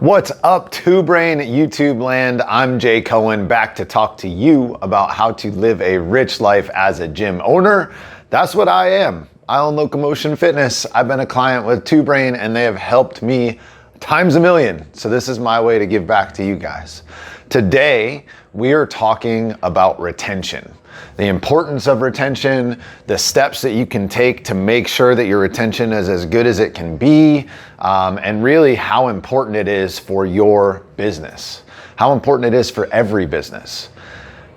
What's up, two-brain YouTube land? I'm Jay Cohen, back to talk to you about how to live a rich life as a gym owner. That's what I am. I own Locomotion Fitness. I've been a client with two-brain and they have helped me times a million. So this is my way to give back to you guys. Today, we are talking about retention. The importance of retention, the steps that you can take to make sure that your retention is as good as it can be, and really how important it is for your business, how important it is for every business.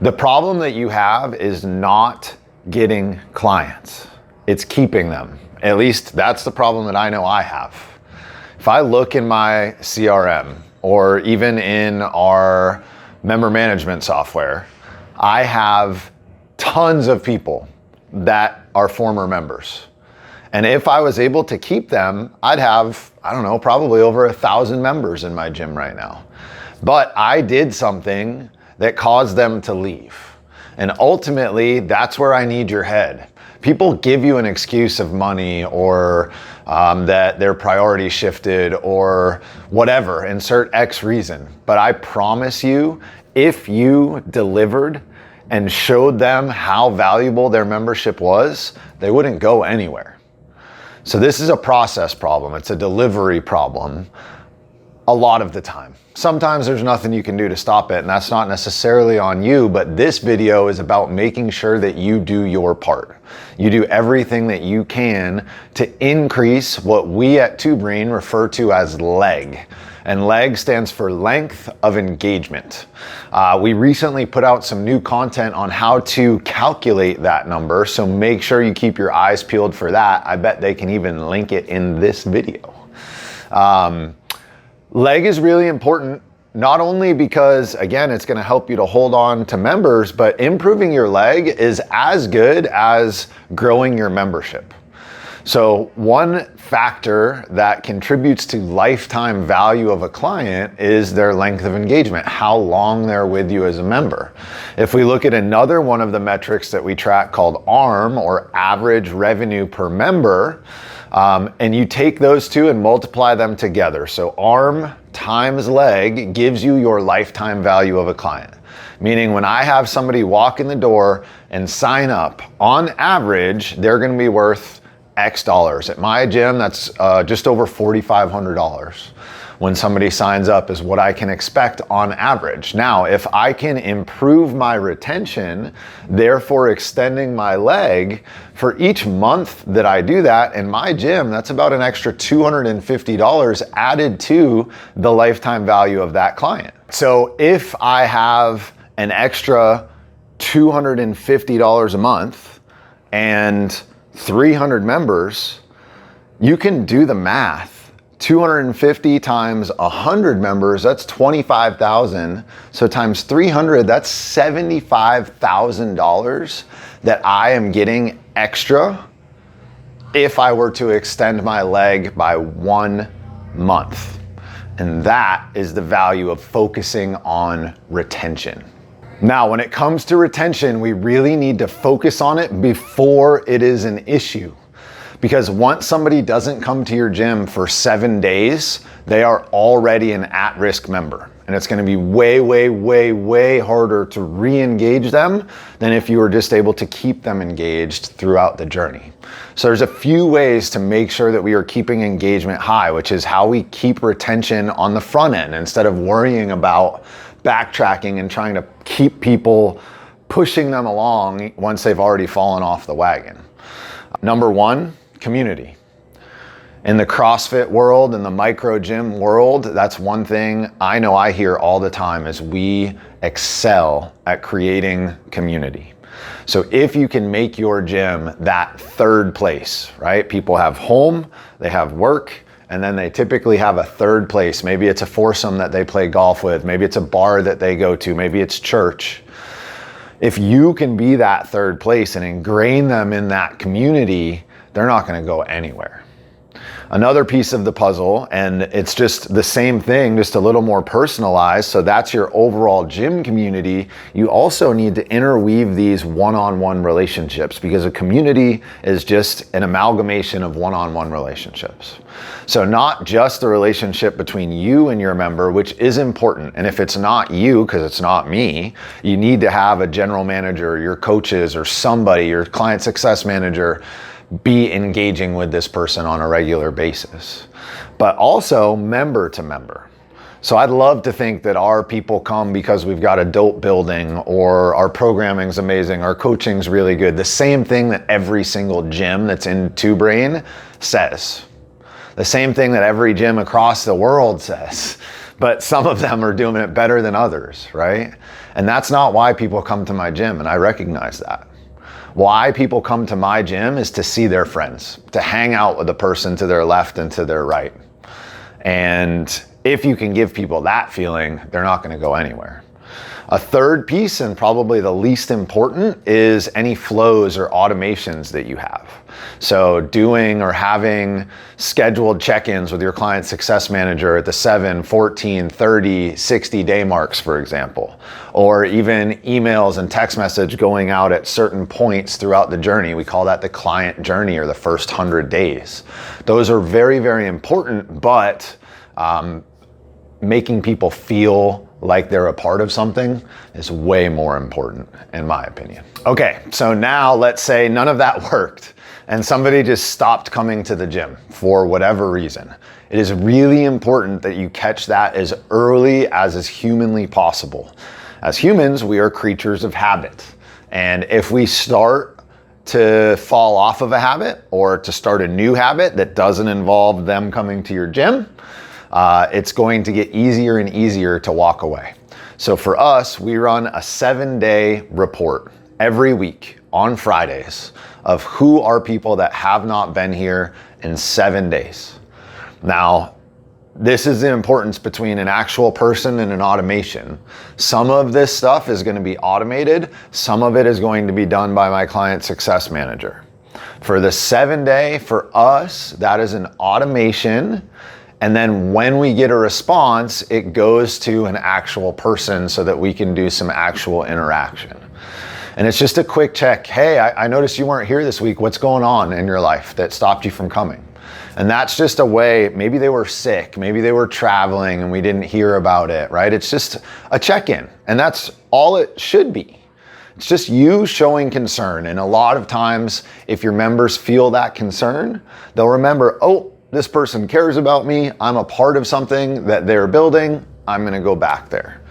The problem that you have is not getting clients. It's keeping them. At least that's the problem that I know I have. If I look in my CRM or even in our member management software, I have tons of people that are former members. And if I was able to keep them, I'd have, probably over 1,000 members in my gym right now. But I did something that caused them to leave. And ultimately, that's where I need your head. People give you an excuse of money or that their priority shifted or whatever, insert X reason. But I promise you, if you delivered and showed them how valuable their membership was, they wouldn't go anywhere. So this is a process problem. It's a delivery problem a lot of the time. Sometimes there's nothing you can do to stop it, and that's not necessarily on you, but this video is about making sure that you do your part. You do everything that you can to increase what we at Two Brain refer to as leg. And leg stands for length of engagement. We recently put out some new content on how to calculate that number, so make sure you keep your eyes peeled for that. I bet they can even link it in this video. Leg is really important, not only because, again, it's gonna help you to hold on to members, but improving your leg is as good as growing your membership. So one factor that contributes to lifetime value of a client is their length of engagement, how long they're with you as a member. If we look at another one of the metrics that we track called ARM, or average revenue per member, and you take those two and multiply them together. So ARM times leg gives you your lifetime value of a client. Meaning when I have somebody walk in the door and sign up, on average, they're gonna be worth X dollars. At my gym, that's just over $4,500. When somebody signs up is what I can expect on average. Now, if I can improve my retention, therefore extending my leg, for each month that I do that in my gym, that's about an extra $250 added to the lifetime value of that client. So if I have an extra $250 a month and 300 members, you can do the math. 250 times 100 members, that's 25,000. So times 300, that's $75,000 that I am getting extra if I were to extend my leg by 1 month. And that is the value of focusing on retention. Now, when it comes to retention, we really need to focus on it before it is an issue. Because once somebody doesn't come to your gym for 7 days, they are already an at-risk member. And it's gonna be way, way, way, way harder to re-engage them than if you were just able to keep them engaged throughout the journey. So there's a few ways to make sure that we are keeping engagement high, which is how we keep retention on the front end instead of worrying about backtracking and trying to keep people, pushing them along once they've already fallen off the wagon. Number one, community. In the CrossFit world, in the micro gym world, that's one thing I know I hear all the time is we excel at creating community. So if you can make your gym that third place, right? People have home, they have work, and then they typically have a third place. Maybe it's a foursome that they play golf with. Maybe it's a bar that they go to. Maybe it's church. If you can be that third place and ingrain them in that community, they're not gonna go anywhere. Another piece of the puzzle, and it's just the same thing, just a little more personalized. So that's your overall gym community. You also need to interweave these one-on-one relationships, because a community is just an amalgamation of one-on-one relationships. So not just the relationship between you and your member, which is important. And if it's not you, because it's not me, you need to have a general manager, your coaches, or somebody, your client success manager, be engaging with this person on a regular basis, but also member to member. So I'd love to think that our people come because we've got a dope building, or our programming's amazing, our coaching's really good. The same thing that every single gym that's in Two Brain says. The same thing that every gym across the world says. But some of them are doing it better than others, right? And that's not why people come to my gym, and I recognize that. Why people come to my gym is to see their friends, to hang out with the person to their left and to their right. And if you can give people that feeling, they're not going to go anywhere. A third piece, and probably the least important, is any flows or automations that you have. So doing or having scheduled check-ins with your client success manager at the 7, 14, 30, 60 day marks, for example, or even emails and text message going out at certain points throughout the journey. We call that the client journey, or the first 100 days. Those are very, very important, but making people feel like they're a part of something is way more important, in my opinion. Okay, so now let's say none of that worked and somebody just stopped coming to the gym for whatever reason. It is really important that you catch that as early as is humanly possible. As humans, we are creatures of habit. And if we start to fall off of a habit, or to start a new habit that doesn't involve them coming to your gym, it's going to get easier and easier to walk away. So for us, we run a 7-day report every week on Fridays of who are people that have not been here in 7 days. Now, this is the importance between an actual person and an automation. Some of this stuff is going to be automated. Some of it is going to be done by my client success manager. For the 7-day, for us, that is an automation. And then when we get a response, it goes to an actual person so that we can do some actual interaction. And it's just a quick check. Hey, I noticed you weren't here this week. What's going on in your life that stopped you from coming? And that's just a way, maybe they were sick, maybe they were traveling and we didn't hear about it, right? It's just a check-in, and that's all it should be. It's just you showing concern. And a lot of times, if your members feel that concern, they'll remember, oh, this person cares about me. I'm a part of something that they're building. I'm going to go back there.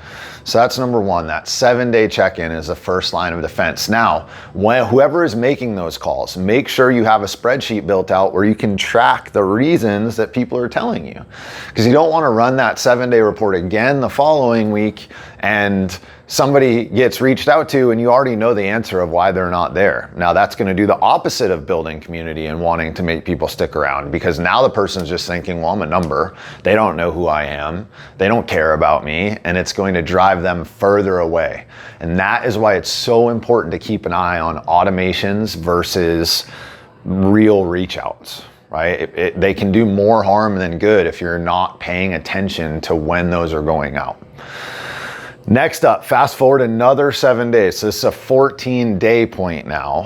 So that's number one. That 7-day check-in is the first line of defense. Now, whoever is making those calls, make sure you have a spreadsheet built out where you can track the reasons that people are telling you. Because you don't want to run that 7-day report again the following week and somebody gets reached out to and you already know the answer of why they're not there. Now that's going to do the opposite of building community and wanting to make people stick around, because now the person's just thinking, well, I'm a number. They don't know who I am. They don't care about me, and it's going to drive them further away. And that is why it's so important to keep an eye on automations versus real reach outs, right? They can do more harm than good if you're not paying attention to when those are going out. Next up, fast forward another 7 days. So this is a 14-day point now.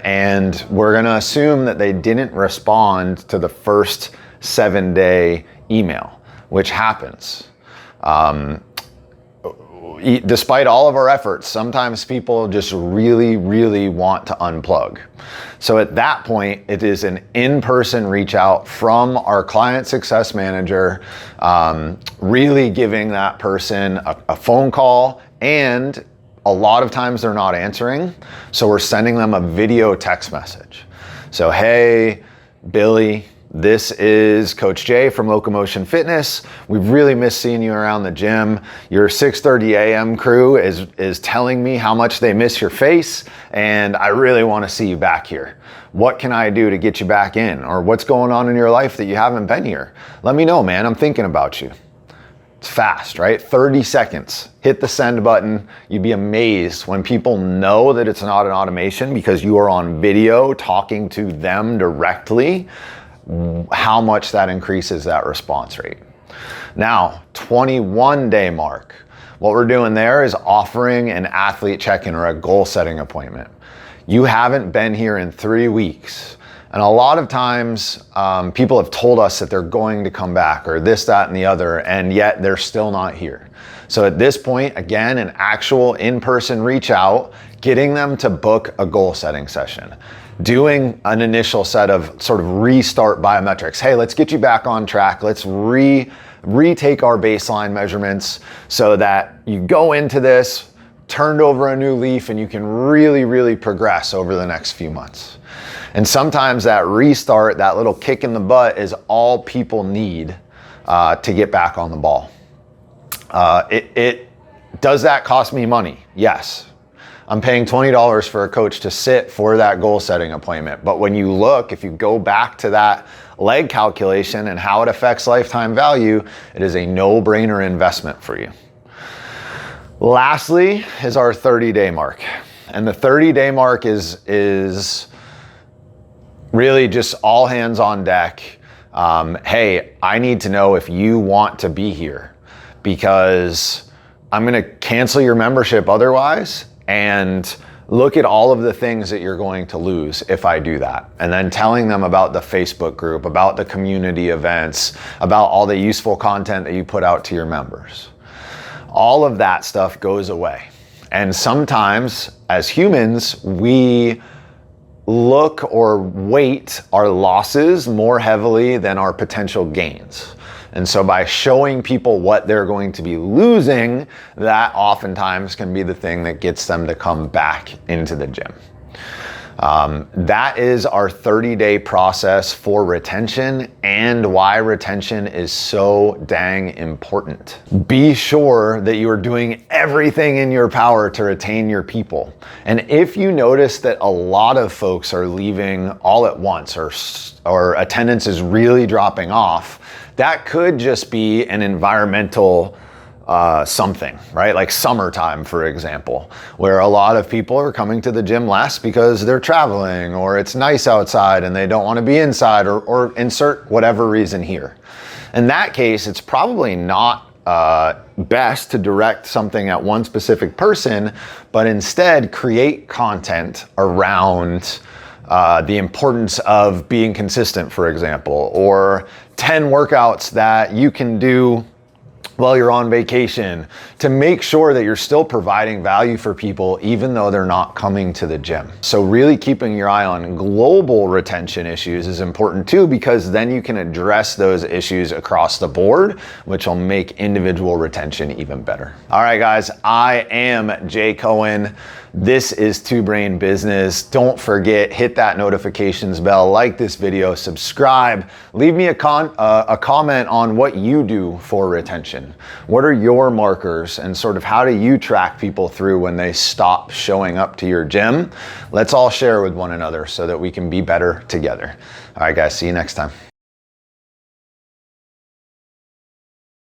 And we're going to assume that they didn't respond to the first 7-day email, which happens. Despite all of our efforts, sometimes people just really, really want to unplug. So at that point, it is an in-person reach out from our client success manager, really giving that person a phone call, and a lot of times they're not answering. So we're sending them a video text message. So, hey, Billy, this is Coach Jay from Locomotion Fitness. We've really missed seeing you around the gym. Your 6:30 a.m. crew is telling me how much they miss your face, and I really want to see you back here. What can I do to get you back in? Or what's going on in your life that you haven't been here? Let me know, man. I'm thinking about you. It's fast, right? 30 seconds. Hit the send button. You'd be amazed when people know that it's not an automation because you are on video talking to them directly. how much that increases that response rate. Now, 21-day mark. What we're doing there is offering an athlete check-in or a goal-setting appointment. You haven't been here in 3 weeks. And a lot of times, people have told us that they're going to come back or this, that, and the other, and yet they're still not here. So at this point, again, an actual in-person reach out, getting them to book a goal-setting session, doing an initial set of sort of restart biometrics. Hey, let's get you back on track. Let's retake our baseline measurements so that you go into this, turned over a new leaf, and you can really, really progress over the next few months. And sometimes that restart, that little kick in the butt, is all people need to get back on the ball. Does that cost me money? Yes. I'm paying $20 for a coach to sit for that goal setting appointment. But when you look, if you go back to that leg calculation and how it affects lifetime value, it is a no-brainer investment for you. Lastly is our 30-day mark. And the 30-day mark is really just all hands on deck. Hey, I need to know if you want to be here, because I'm going to cancel your membership otherwise, and look at all of the things that you're going to lose if I do that. And then telling them about the Facebook group, about the community events, about all the useful content that you put out to your members. All of that stuff goes away. And sometimes as humans, we look or weight our losses more heavily than our potential gains. And so by showing people what they're going to be losing, that oftentimes can be the thing that gets them to come back into the gym. That is our 30-day process for retention and why retention is so dang important. Be sure that you are doing everything in your power to retain your people. And if you notice that a lot of folks are leaving all at once, or attendance is really dropping off, that could just be an environmental something, right? Like summertime, for example, where a lot of people are coming to the gym less because they're traveling, or it's nice outside and they don't want to be inside, or insert whatever reason here. In that case, it's probably not best to direct something at one specific person, but instead create content around the importance of being consistent, for example, or 10 workouts that you can do while you're on vacation, to make sure that you're still providing value for people even though they're not coming to the gym. So really keeping your eye on global retention issues is important too, because then you can address those issues across the board, which will make individual retention even better. All right, guys, I am Jay Cohen. This is Two Brain Business. Don't forget, hit that notifications bell, like this video, subscribe, leave me a comment on what you do for retention. What are your markers, and sort of how do you track people through when they stop showing up to your gym? Let's all share with one another so that we can be better together. All right, guys, see you next time.